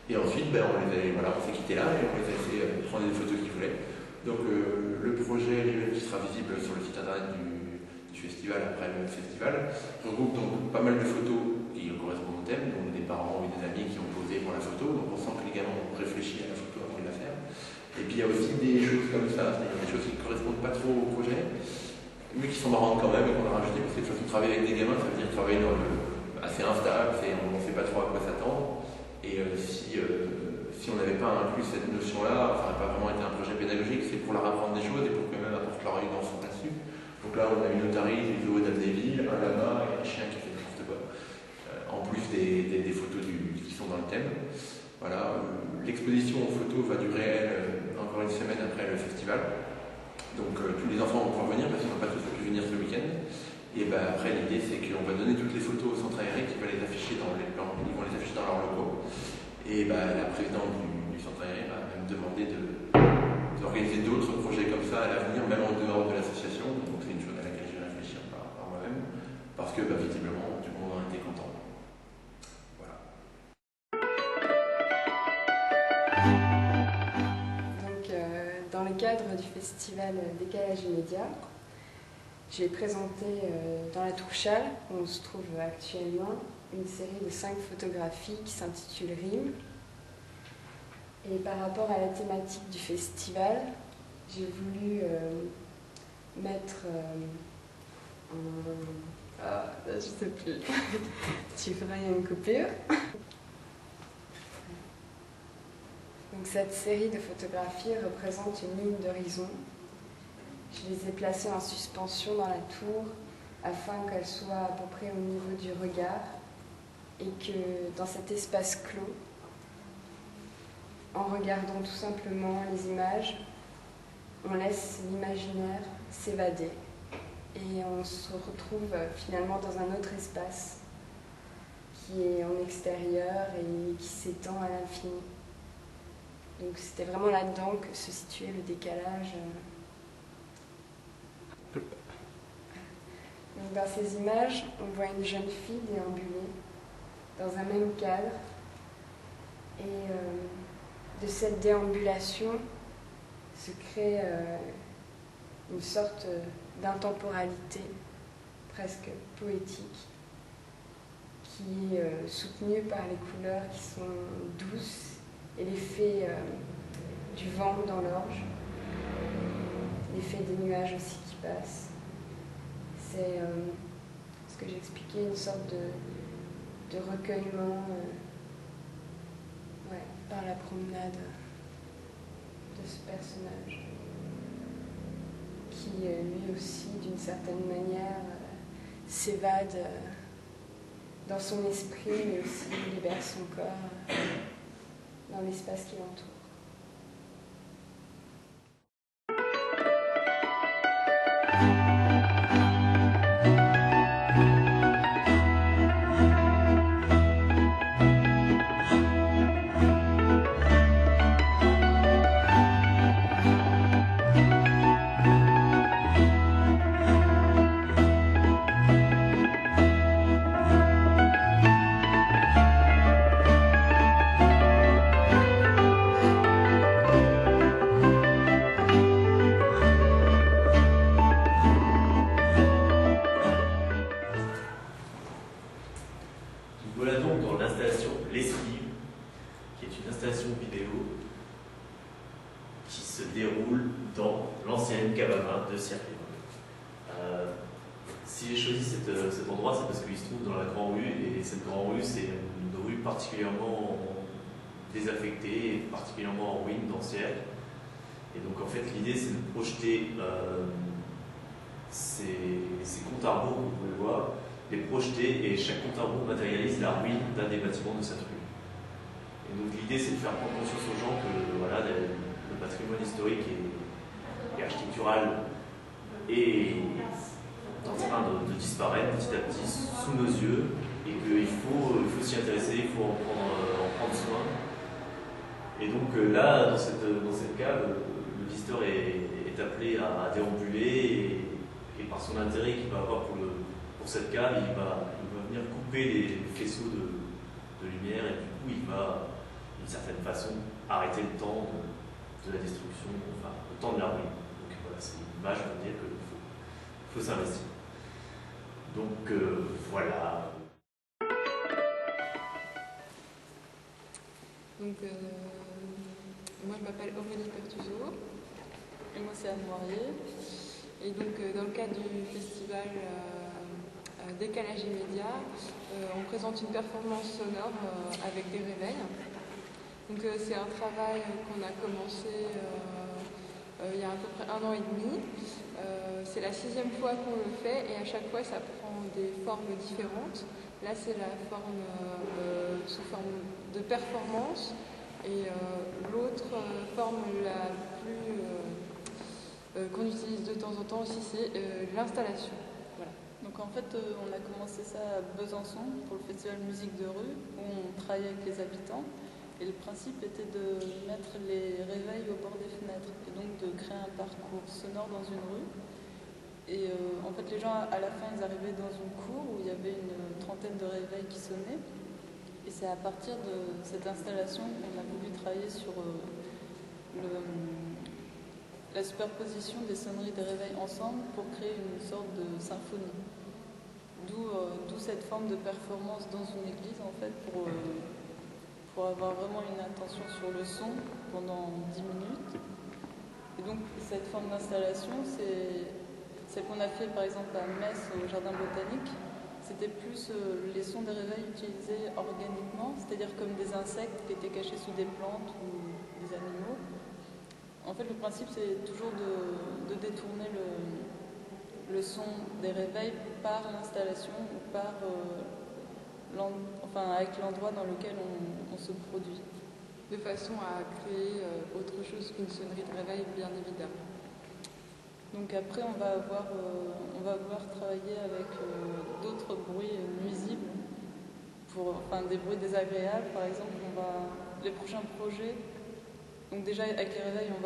Et ensuite, ben, on s'est quitté là et on les a fait prendre les photos qu'ils voulaient. Donc le projet lui-même qui sera visible sur le site internet du festival après le festival regroupe donc pas mal de photos qui correspondent au thème, donc des parents et des amis qui ont posé pour la photo, donc on sent que les gamins ont réfléchi à la photo avant de la faire. Et puis il y a aussi des choses comme ça, c'est-à-dire des choses qui ne correspondent pas trop au projet, mais qui sont marrantes quand même et qu'on a rajouté, parce que de toute façon travailler avec des gamins, ça veut dire travailler dans assez instable, on ne sait pas trop à quoi s'attendre. Et si on n'avait pas inclus cette notion-là, ça n'aurait pas vraiment été un projet pédagogique, c'est pour leur apprendre des choses et pour qu'eux-mêmes apportent leur évidence là-dessus. Donc là, on a une otarie, des zoos d'Abdéville, un lama et un chien qui fait n'importe quoi. En plus des photos qui sont dans le thème. Voilà, l'exposition aux photos va durer encore une semaine après le festival. Donc tous les enfants vont pouvoir venir parce qu'ils n'ont pas tous pu venir ce week-end. Et ben, après, l'idée, c'est qu'on va donner toutes les photos au centre aéré qui va les afficher ils vont les afficher dans leurs locaux. Et ben, la présidente du centre aéré m'a même demandé d'organiser d'autres projets comme ça à l'avenir, même en dehors de l'association. Donc c'est une chose à laquelle je vais réfléchir par moi-même, parce que visiblement, tout le monde en était content. Voilà. Donc, dans le cadre du festival Décalage immédiat, j'ai présenté dans la Tour Châle, où on se trouve actuellement, une série de 5 photographies qui s'intitule RIM. Et par rapport à la thématique du festival, j'ai voulu mettre ah, là, je sais plus. Tu feras une coupure. Donc cette série de photographies représente une ligne d'horizon. Je les ai placées en suspension dans la tour afin qu'elles soient à peu près au niveau du regard et que dans cet espace clos, en regardant tout simplement les images, on laisse l'imaginaire s'évader et on se retrouve finalement dans un autre espace qui est en extérieur et qui s'étend à l'infini. Donc c'était vraiment là-dedans que se situait le décalage. Donc dans ces images, on voit une jeune fille déambuler dans un même cadre et de cette déambulation se crée une sorte d'intemporalité presque poétique qui est soutenue par les couleurs qui sont douces et l'effet du vent dans l'orge, l'effet des nuages aussi qui passent. C'est ce que j'expliquais, une sorte de recueillement par la promenade de ce personnage qui lui aussi d'une certaine manière s'évade dans son esprit mais aussi libère son corps dans l'espace qui l'entoure. Désaffectée, particulièrement en ruine d'ancienne. Et donc en fait l'idée c'est de projeter ces comptes à rebours que vous pouvez voir, les projeter et chaque compte à rebours matérialise la ruine d'un des bâtiments de cette rue. Et donc l'idée c'est de faire prendre conscience aux gens que voilà, le patrimoine historique et architectural est en train de disparaître petit à petit sous nos yeux et qu'il faut s'y intéresser, il faut en prendre soin. Et donc là, dans cette cave, le visiteur est appelé à déambuler et par son intérêt qu'il va avoir pour cette cave, il va venir couper les faisceaux de lumière et du coup il va d'une certaine certaine façon arrêter le temps de la destruction, enfin le temps de la ruine. Donc voilà, c'est une image pour dire qu'il faut s'investir. Donc voilà. Donc, moi je m'appelle Aurélie Pertuseau. Et moi c'est Anne Moirier. Et donc dans le cadre du festival Décalage immédiat, on présente une performance sonore avec des réveils. Donc c'est un travail qu'on a commencé il y a à peu près 1 an et demi. C'est la 6e fois qu'on le fait et à chaque fois ça prend des formes différentes. Là c'est la forme sous forme de performance et l'autre forme la plus qu'on utilise de temps en temps aussi, c'est l'installation. Voilà. Donc en fait, on a commencé ça à Besançon pour le festival musique de rue, où on travaillait avec les habitants. Et le principe était de mettre les réveils au bord des fenêtres, et donc de créer un parcours sonore dans une rue. Et en fait, les gens, à la fin, ils arrivaient dans une cour où il y avait une trentaine de réveils qui sonnaient. Et c'est à partir de cette installation qu'on a voulu travailler sur la superposition des sonneries des réveils ensemble pour créer une sorte de symphonie. D'où cette forme de performance dans une église, en fait, pour avoir vraiment une attention sur le son pendant 10 minutes. Et donc, cette forme d'installation, c'est celle qu'on a fait, par exemple, à Metz, au Jardin botanique. C'était plus les sons des réveils utilisés organiquement, c'est-à-dire comme des insectes qui étaient cachés sous des plantes ou des animaux. En fait, le principe, c'est toujours de détourner le son des réveils par l'installation ou par avec l'endroit dans lequel on se produit. De façon à créer autre chose qu'une sonnerie de réveil, bien évidemment. Donc après, on va vouloir travailler avec d'autres bruits nuisibles, des bruits désagréables. Par exemple, les prochains projets, donc déjà avec les réveils, on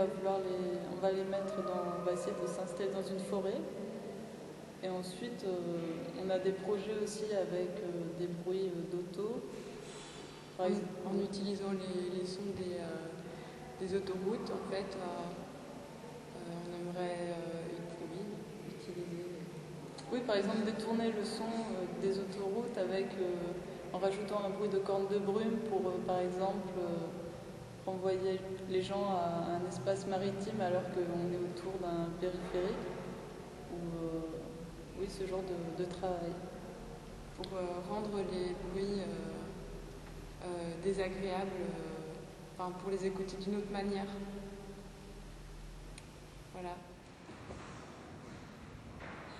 va les mettre on va essayer de s'installer dans une forêt. Et ensuite, on a des projets aussi avec des bruits d'auto. En utilisant les sons des autoroutes, en fait, on aimerait utiliser. Oui, par exemple, détourner le son des autoroutes en rajoutant un bruit de corne de brume pour, par exemple, renvoyer les gens à un espace maritime alors qu'on est autour d'un périphérique. Oui, ce genre de travail. Pour rendre les bruits désagréables, pour les écouter d'une autre manière. Voilà.